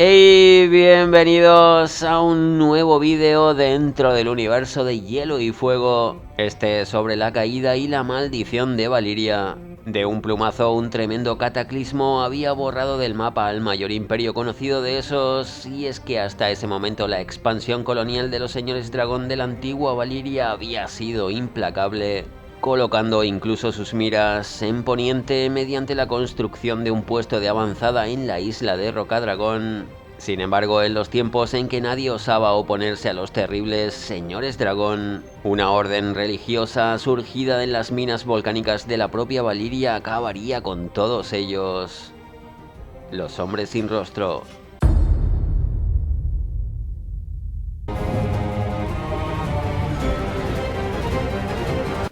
Hey, bienvenidos a un nuevo vídeo dentro del universo de Hielo y Fuego. Este es sobre la caída y la maldición de Valyria. De un plumazo, un tremendo cataclismo había borrado del mapa al mayor imperio conocido de esos, y es que hasta ese momento la expansión colonial de los señores dragón de la antigua Valyria había sido implacable, colocando incluso sus miras en Poniente mediante la construcción de un puesto de avanzada en la isla de Rocadragón. Sin embargo, en los tiempos en que nadie osaba oponerse a los terribles señores dragón, una orden religiosa surgida en las minas volcánicas de la propia Valyria acabaría con todos ellos. Los hombres sin rostro.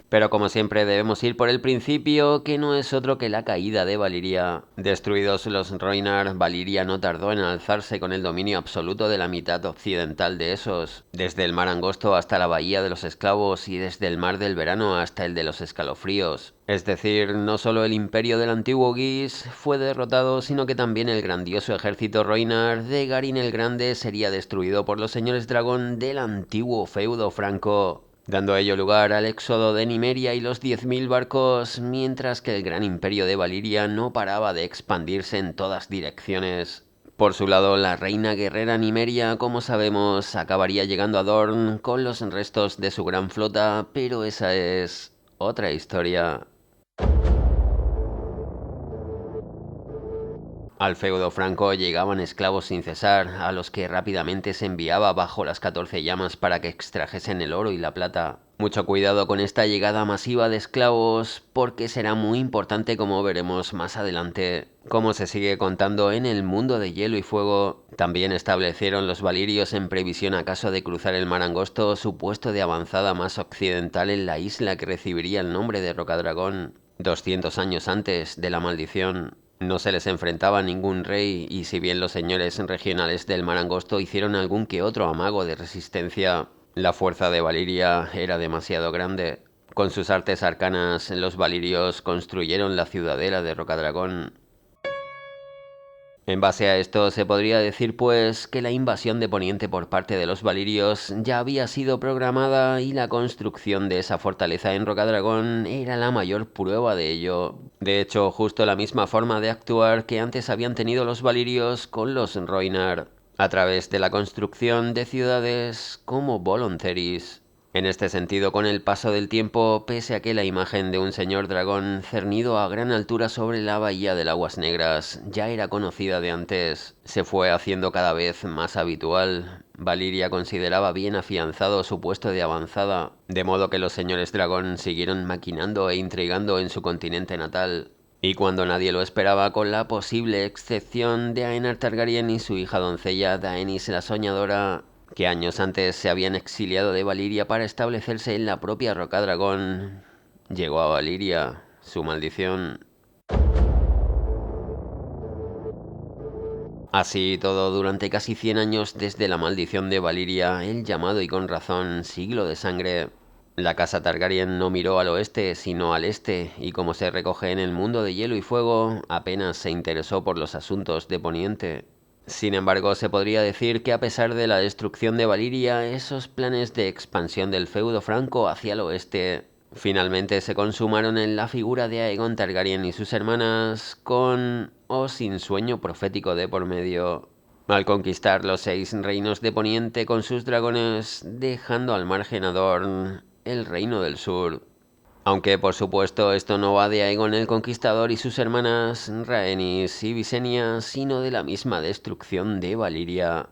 Pero como siempre debemos ir por el principio, que no es otro que la caída de Valyria. Destruidos los Rhoynar, Valyria no tardó en alzarse con el dominio absoluto de la mitad occidental de esos, desde el mar angosto hasta la bahía de los esclavos y desde el mar del verano hasta el de los escalofríos. Es decir, no solo el imperio del antiguo Guis fue derrotado, sino que también el grandioso ejército Rhoynar de Garin el Grande sería destruido por los señores dragón del antiguo feudo franco, dando a ello lugar al éxodo de Nymeria y los 10.000 barcos, mientras que el gran imperio de Valyria no paraba de expandirse en todas direcciones. Por su lado, la reina guerrera Nymeria, como sabemos, acabaría llegando a Dorne con los restos de su gran flota, pero esa es otra historia. Al feudo franco llegaban esclavos sin cesar, a los que rápidamente se enviaba bajo las 14 llamas para que extrajesen el oro y la plata. Mucho cuidado con esta llegada masiva de esclavos, porque será muy importante, como veremos más adelante. Como se sigue contando en el mundo de Hielo y Fuego, también establecieron los valirios, en previsión a caso de cruzar el mar angosto, su puesto de avanzada más occidental en la isla que recibiría el nombre de Rocadragón. 200 años antes de la maldición. No se les enfrentaba ningún rey, y si bien los señores regionales del mar angosto hicieron algún que otro amago de resistencia, la fuerza de Valyria era demasiado grande. Con sus artes arcanas, los valirios construyeron la ciudadela de Rocadragón. En base a esto se podría decir pues que la invasión de Poniente por parte de los valirios ya había sido programada, y la construcción de esa fortaleza en Rocadragón era la mayor prueba de ello. De hecho, justo la misma forma de actuar que antes habían tenido los valirios con los Rhoynar, a través de la construcción de ciudades como Volontheris. En este sentido, con el paso del tiempo, pese a que la imagen de un señor dragón cernido a gran altura sobre la bahía de Aguas Negras ya era conocida de antes, se fue haciendo cada vez más habitual. Valyria consideraba bien afianzado su puesto de avanzada, de modo que los señores dragón siguieron maquinando e intrigando en su continente natal. Y cuando nadie lo esperaba, con la posible excepción de Aenar Targaryen y su hija doncella Daenerys la Soñadora, que años antes se habían exiliado de Valyria para establecerse en la propia Rocadragón, llegó a Valyria su maldición. Así todo, durante casi 100 años desde la maldición de Valyria, el llamado y con razón siglo de sangre, la casa Targaryen no miró al oeste sino al este, y como se recoge en el mundo de Hielo y Fuego, apenas se interesó por los asuntos de Poniente. Sin embargo, se podría decir que a pesar de la destrucción de Valyria, esos planes de expansión del feudo franco hacia el oeste finalmente se consumaron en la figura de Aegon Targaryen y sus hermanas, con o sin sueño profético de por medio, al conquistar los 6 reinos de Poniente con sus dragones, dejando al margen a Dorne, el reino del sur. Aunque por supuesto esto no va de Aegon el Conquistador y sus hermanas Rhaenys y Visenya, sino de la misma destrucción de Valyria.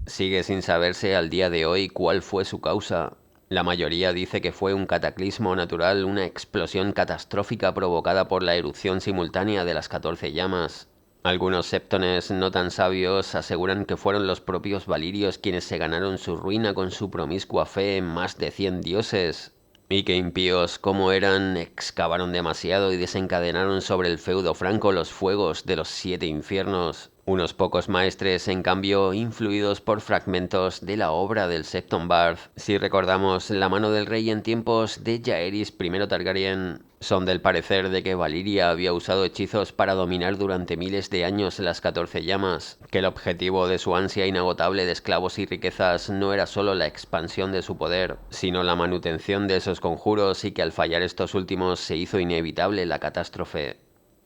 Sigue sin saberse al día de hoy cuál fue su causa. La mayoría dice que fue un cataclismo natural, una explosión catastrófica provocada por la erupción simultánea de las 14 llamas. Algunos septones no tan sabios aseguran que fueron los propios valirios quienes se ganaron su ruina con su promiscua fe en más de 100 dioses, y que impíos como eran, excavaron demasiado y desencadenaron sobre el feudo franco los fuegos de los 7 infiernos. Unos pocos maestres, en cambio, influidos por fragmentos de la obra del Septon Bard. Si recordamos la mano del rey en tiempos de Jaehaerys I Targaryen, Son del parecer de que Valiria había usado hechizos para dominar durante miles de años las 14 llamas, que el objetivo de su ansia inagotable de esclavos y riquezas no era solo la expansión de su poder, sino la manutención de esos conjuros y que al fallar estos últimos se hizo inevitable la catástrofe.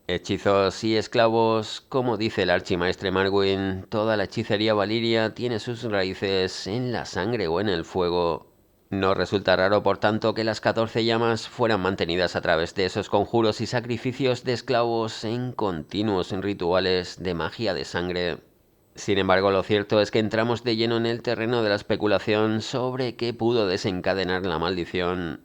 Hechizos y esclavos, como dice el archimaestre Marwyn, toda la hechicería valiria tiene sus raíces en la sangre o en el fuego. No resulta raro, por tanto, que las 14 llamas fueran mantenidas a través de esos conjuros y sacrificios de esclavos en continuos rituales de magia de sangre. Sin embargo, lo cierto es que entramos de lleno en el terreno de la especulación sobre qué pudo desencadenar la maldición.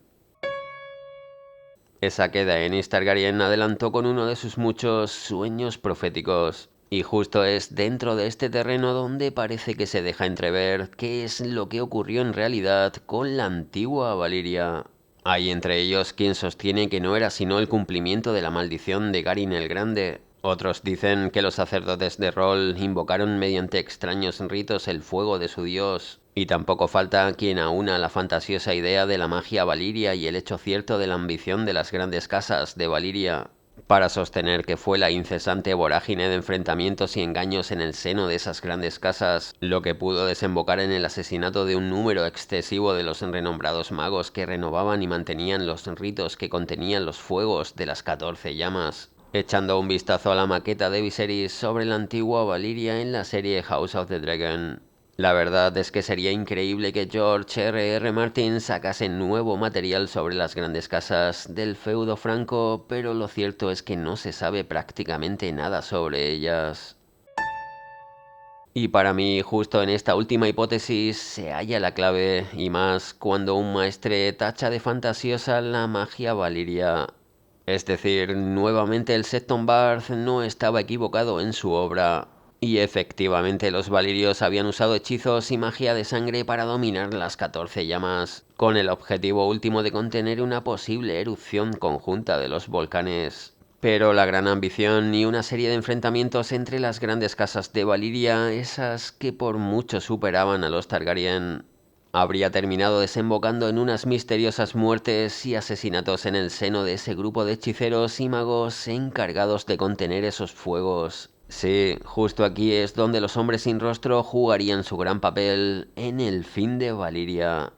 Esa que Daenerys Targaryen adelantó con uno de sus muchos sueños proféticos. Y justo es dentro de este terreno donde parece que se deja entrever qué es lo que ocurrió en realidad con la antigua Valiria. Hay entre ellos quien sostiene que no era sino el cumplimiento de la maldición de Garin el Grande. Otros dicen que los sacerdotes de Rol invocaron mediante extraños ritos el fuego de su dios. Y tampoco falta quien aúna la fantasiosa idea de la magia valiria y el hecho cierto de la ambición de las grandes casas de Valiria, para sostener que fue la incesante vorágine de enfrentamientos y engaños en el seno de esas grandes casas lo que pudo desembocar en el asesinato de un número excesivo de los renombrados magos que renovaban y mantenían los ritos que contenían los fuegos de las 14 llamas. Echando un vistazo a la maqueta de Viserys sobre la antigua Valiria en la serie House of the Dragon, la verdad es que sería increíble que George R.R. Martin sacase nuevo material sobre las grandes casas del feudo franco, pero lo cierto es que no se sabe prácticamente nada sobre ellas. Y para mí, justo en esta última hipótesis se halla la clave, y más cuando un maestre tacha de fantasiosa la magia valiria. Es decir, nuevamente el Septon Barth no estaba equivocado en su obra. Y efectivamente los valirios habían usado hechizos y magia de sangre para dominar las 14 llamas, con el objetivo último de contener una posible erupción conjunta de los volcanes. Pero la gran ambición y una serie de enfrentamientos entre las grandes casas de Valiria, esas que por mucho superaban a los Targaryen, habría terminado desembocando en unas misteriosas muertes y asesinatos en el seno de ese grupo de hechiceros y magos encargados de contener esos fuegos. Sí, justo aquí es donde los hombres sin rostro jugarían su gran papel en el fin de Valiria.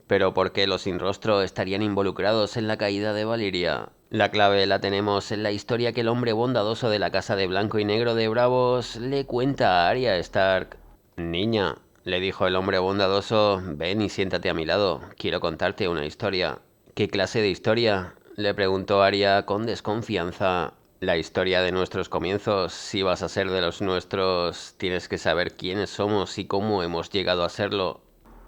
Pero ¿por qué los sin rostro estarían involucrados en la caída de Valiria? La clave la tenemos en la historia que el hombre bondadoso de la casa de blanco y negro de Bravos le cuenta a Arya Stark. Niña, le dijo el hombre bondadoso, ven y siéntate a mi lado, quiero contarte una historia. ¿Qué clase de historia? Le preguntó Arya con desconfianza. La historia de nuestros comienzos. Si vas a ser de los nuestros, tienes que saber quiénes somos y cómo hemos llegado a serlo.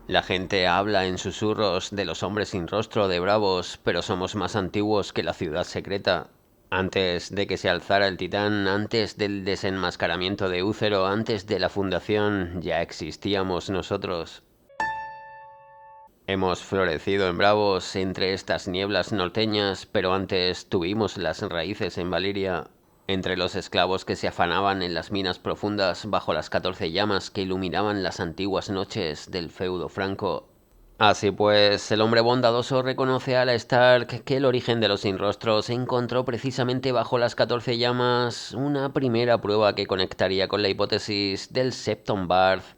La gente habla en susurros de los hombres sin rostro de Bravos, pero somos más antiguos que la ciudad secreta. Antes de que se alzara el titán, antes del desenmascaramiento de Úcero, antes de la fundación, ya existíamos nosotros. Hemos florecido en Bravos entre estas nieblas norteñas, pero antes tuvimos las raíces en Valiria, entre los esclavos que se afanaban en las minas profundas bajo las 14 llamas que iluminaban las antiguas noches del feudo franco. Así pues, el hombre bondadoso reconoce a la Stark que el origen de los sinrostros encontró precisamente bajo las 14 llamas una primera prueba que conectaría con la hipótesis del Septon Barth.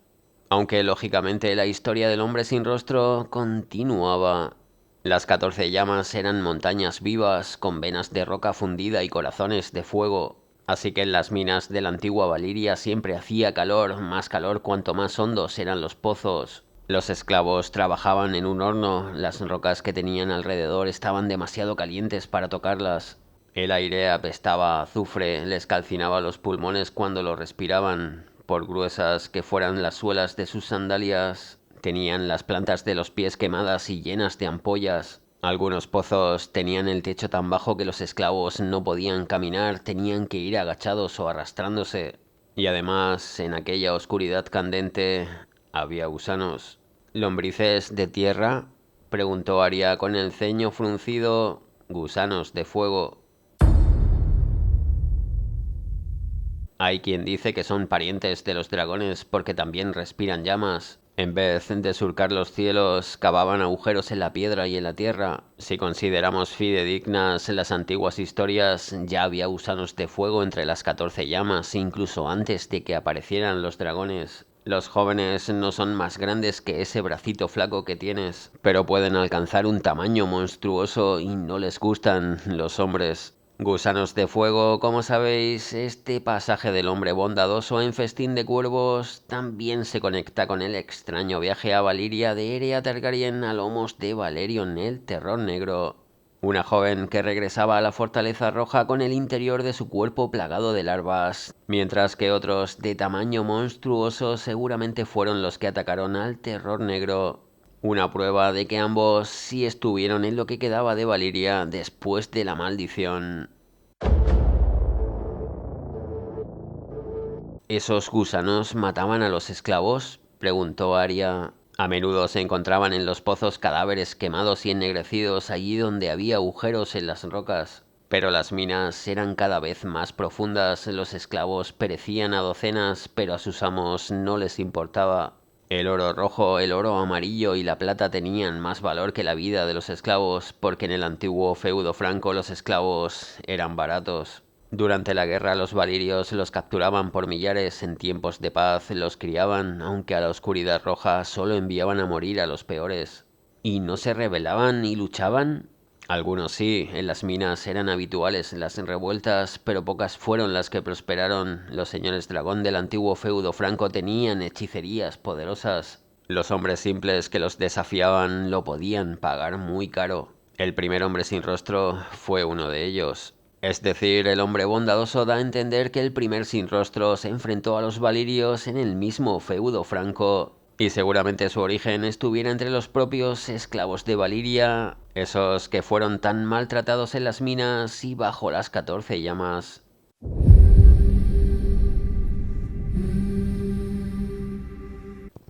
Aunque lógicamente la historia del hombre sin rostro continuaba. Las 14 llamas eran montañas vivas, con venas de roca fundida y corazones de fuego. Así que en las minas de la antigua Valiria siempre hacía calor, más calor cuanto más hondos eran los pozos. Los esclavos trabajaban en un horno, las rocas que tenían alrededor estaban demasiado calientes para tocarlas. El aire apestaba a azufre, les calcinaba los pulmones cuando lo respiraban. Por gruesas que fueran las suelas de sus sandalias, tenían las plantas de los pies quemadas y llenas de ampollas. Algunos pozos tenían el techo tan bajo que los esclavos no podían caminar, tenían que ir agachados o arrastrándose. Y además, en aquella oscuridad candente, había gusanos. ¿Lombrices de tierra? Preguntó Arya con el ceño fruncido. Gusanos de fuego. Hay quien dice que son parientes de los dragones porque también respiran llamas. En vez de surcar los cielos, cavaban agujeros en la piedra y en la tierra. Si consideramos fidedignas las antiguas historias, ya había gusanos de fuego entre las 14 llamas, incluso antes de que aparecieran los dragones. Los jóvenes no son más grandes que ese bracito flaco que tienes, pero pueden alcanzar un tamaño monstruoso y no les gustan los hombres. Gusanos de fuego, como sabéis, este pasaje del hombre bondadoso en Festín de Cuervos también se conecta con el extraño viaje a Valiria de Erea Targaryen a lomos de Valerion el Terror Negro. Una joven que regresaba a la Fortaleza Roja con el interior de su cuerpo plagado de larvas, mientras que otros de tamaño monstruoso seguramente fueron los que atacaron al Terror Negro. Una prueba de que ambos sí estuvieron en lo que quedaba de Valiria después de la maldición. ¿Esos gusanos mataban a los esclavos?, preguntó Arya. A menudo se encontraban en los pozos cadáveres quemados y ennegrecidos allí donde había agujeros en las rocas. Pero las minas eran cada vez más profundas, los esclavos perecían a docenas, pero a sus amos no les importaba. El oro rojo, el oro amarillo y la plata tenían más valor que la vida de los esclavos, porque en el antiguo feudo franco los esclavos eran baratos. Durante la guerra los valirios los capturaban por millares, en tiempos de paz los criaban, aunque a la oscuridad roja solo enviaban a morir a los peores. ¿Y no se rebelaban y luchaban? Algunos sí, en las minas eran habituales las revueltas, pero pocas fueron las que prosperaron. Los señores dragón del antiguo feudo franco tenían hechicerías poderosas. Los hombres simples que los desafiaban lo podían pagar muy caro. El primer hombre sin rostro fue uno de ellos. Es decir, el hombre bondadoso da a entender que el primer sin rostro se enfrentó a los valirios en el mismo feudo franco, y seguramente su origen estuviera entre los propios esclavos de Valiria, esos que fueron tan maltratados en las minas y bajo las 14 llamas.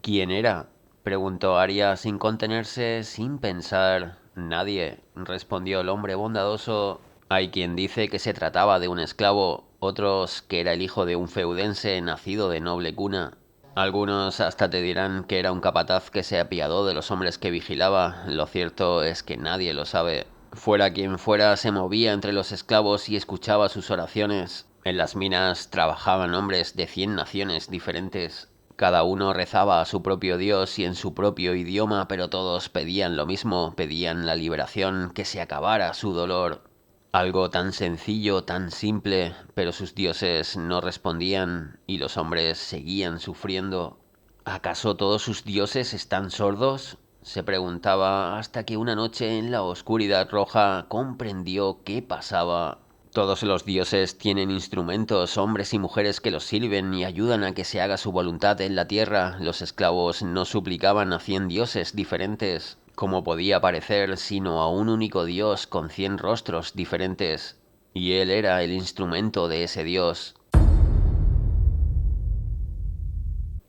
¿Quién era?, preguntó Arya sin contenerse, sin pensar. Nadie, respondió el hombre bondadoso. Hay quien dice que se trataba de un esclavo, otros que era el hijo de un feudense nacido de noble cuna. Algunos hasta te dirán que era un capataz que se apiadó de los hombres que vigilaba. Lo cierto es que nadie lo sabe. Fuera quien fuera, se movía entre los esclavos y escuchaba sus oraciones. En las minas trabajaban hombres de 100 naciones diferentes. Cada uno rezaba a su propio Dios y en su propio idioma, pero todos pedían lo mismo, pedían la liberación, que se acabara su dolor. Algo tan sencillo, tan simple, pero sus dioses no respondían y los hombres seguían sufriendo. ¿Acaso todos sus dioses están sordos?, se preguntaba hasta que una noche en la oscuridad roja comprendió qué pasaba. Todos los dioses tienen instrumentos, hombres y mujeres que los sirven y ayudan a que se haga su voluntad en la tierra. Los esclavos no suplicaban a 100 dioses diferentes, como podía parecer, sino a un único dios con 100 rostros diferentes. Y él era el instrumento de ese dios.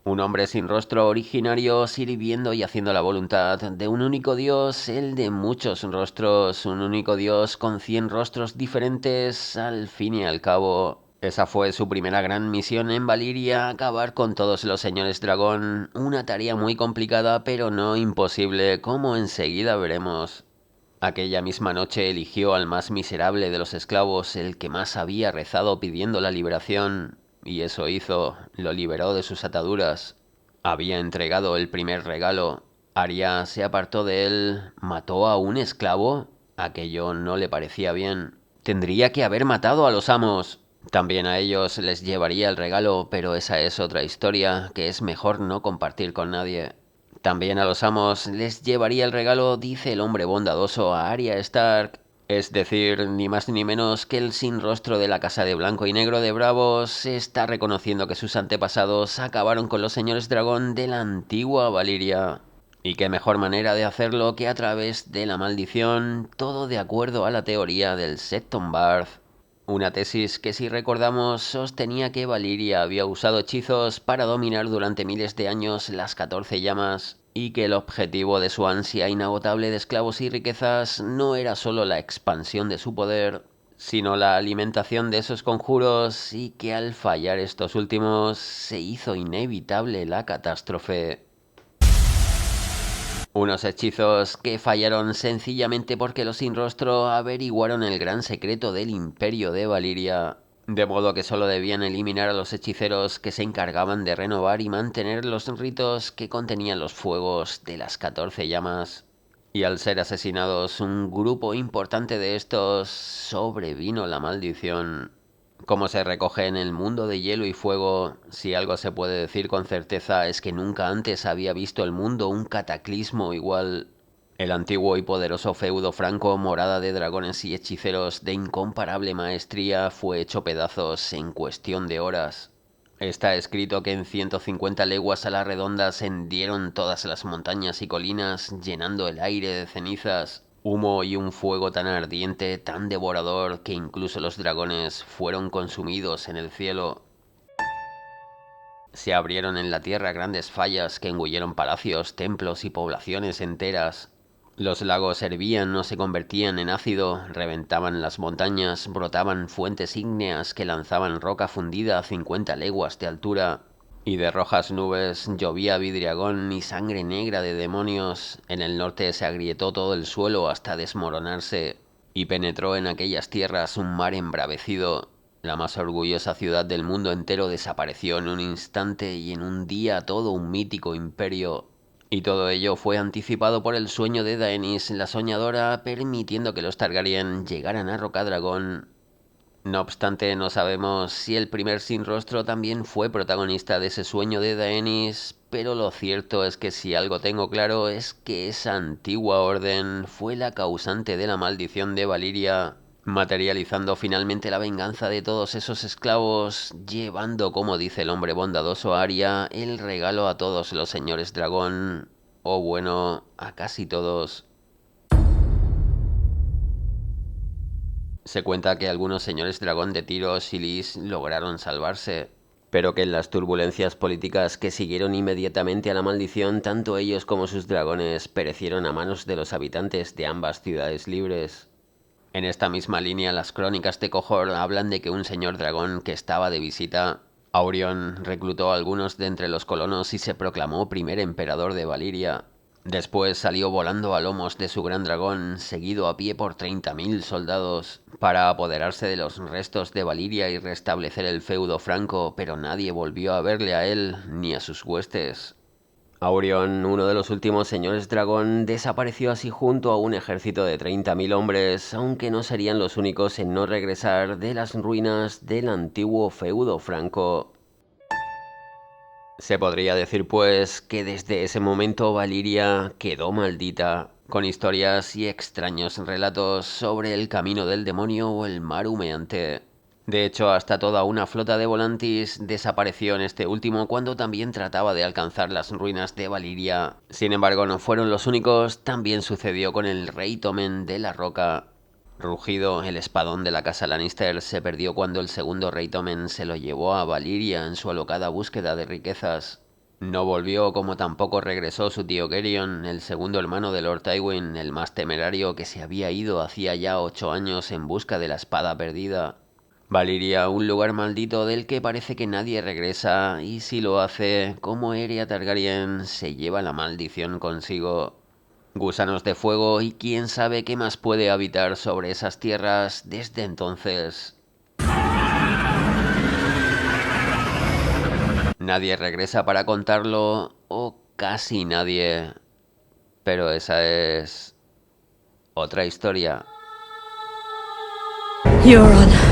Un hombre sin rostro originario, sirviendo y haciendo la voluntad de un único Dios, el de muchos rostros, un único Dios con 100 rostros diferentes, al fin y al cabo. Esa fue su primera gran misión en Valiria, acabar con todos los señores dragón, una tarea muy complicada pero no imposible, como enseguida veremos. Aquella misma noche eligió al más miserable de los esclavos, el que más había rezado pidiendo la liberación, y eso hizo, lo liberó de sus ataduras. Había entregado el primer regalo. Arya se apartó de él. ¿Mató a un esclavo? Aquello no le parecía bien. Tendría que haber matado a los amos. También a ellos les llevaría el regalo, pero esa es otra historia que es mejor no compartir con nadie. También a los amos les llevaría el regalo, dice el hombre bondadoso a Arya Stark. Es decir, ni más ni menos que el sin rostro de la casa de blanco y negro de Bravos está reconociendo que sus antepasados acabaron con los señores dragón de la antigua Valiria. Y qué mejor manera de hacerlo que a través de la maldición, todo de acuerdo a la teoría del Septon Barth. Una tesis que, si recordamos, sostenía que Valiria había usado hechizos para dominar durante miles de años las 14 llamas, y que el objetivo de su ansia inagotable de esclavos y riquezas no era solo la expansión de su poder, sino la alimentación de esos conjuros, y que al fallar estos últimos se hizo inevitable la catástrofe. Unos hechizos que fallaron sencillamente porque los sin rostro averiguaron el gran secreto del imperio de Valiria, de modo que solo debían eliminar a los hechiceros que se encargaban de renovar y mantener los ritos que contenían los fuegos de las 14 llamas. Y al ser asesinados un grupo importante de estos, sobrevino la maldición. Como se recoge en el mundo de hielo y fuego, si algo se puede decir con certeza es que nunca antes había visto el mundo un cataclismo igual. El antiguo y poderoso feudo franco, morada de dragones y hechiceros de incomparable maestría, fue hecho pedazos en cuestión de horas. Está escrito que en 150 leguas a la redonda se hendieron todas las montañas y colinas, llenando el aire de cenizas, humo y un fuego tan ardiente, tan devorador, que incluso los dragones fueron consumidos en el cielo. Se abrieron en la tierra grandes fallas que engulleron palacios, templos y poblaciones enteras. Los lagos hervían o se convertían en ácido, reventaban las montañas, brotaban fuentes ígneas que lanzaban roca fundida a 50 leguas de altura, y de rojas nubes llovía vidriagón y sangre negra de demonios. En el norte se agrietó todo el suelo hasta desmoronarse, y penetró en aquellas tierras un mar embravecido. La más orgullosa ciudad del mundo entero desapareció en un instante y en un día todo un mítico imperio. Y todo ello fue anticipado por el sueño de Daenerys la soñadora, permitiendo que los Targaryen llegaran a Rocadragón. No obstante, no sabemos si el primer sin rostro también fue protagonista de ese sueño de Daenerys, pero lo cierto es que si algo tengo claro es que esa antigua orden fue la causante de la maldición de Valyria, materializando finalmente la venganza de todos esos esclavos, llevando, como dice el hombre bondadoso Arya, el regalo a todos los señores dragón, o bueno, a casi todos. Se cuenta que algunos señores dragón de Tyros y Lys lograron salvarse, pero que en las turbulencias políticas que siguieron inmediatamente a la maldición, tanto ellos como sus dragones perecieron a manos de los habitantes de ambas ciudades libres. En esta misma línea, las crónicas de Qohor hablan de que un señor dragón que estaba de visita, Aurion, reclutó a algunos de entre los colonos y se proclamó primer emperador de Valyria. Después salió volando a lomos de su gran dragón, seguido a pie por 30.000 soldados, para apoderarse de los restos de Valyria y restablecer el feudo franco, pero nadie volvió a verle a él ni a sus huestes. Aurion, uno de los últimos señores dragón, desapareció así junto a un ejército de 30.000 hombres, aunque no serían los únicos en no regresar de las ruinas del antiguo feudo franco. Se podría decir pues que desde ese momento Valyria quedó maldita, con historias y extraños relatos sobre el camino del demonio o el mar humeante. De hecho, hasta toda una flota de Volantis desapareció en este último cuando también trataba de alcanzar las ruinas de Valyria. Sin embargo, no fueron los únicos, también sucedió con el rey Tommen de la Roca. Rugido, el espadón de la casa Lannister, se perdió cuando el segundo rey Tommen se lo llevó a Valyria en su alocada búsqueda de riquezas. No volvió, como tampoco regresó su tío Geryon, el segundo hermano de Lord Tywin, el más temerario, que se había ido hacía ya 8 años en busca de la espada perdida. Valyria, un lugar maldito del que parece que nadie regresa, y si lo hace, como Aeria Targaryen, se lleva la maldición consigo. Gusanos de fuego y quién sabe qué más puede habitar sobre esas tierras desde entonces. Nadie regresa para contarlo, o casi nadie. Pero esa es otra historia. Your Honor.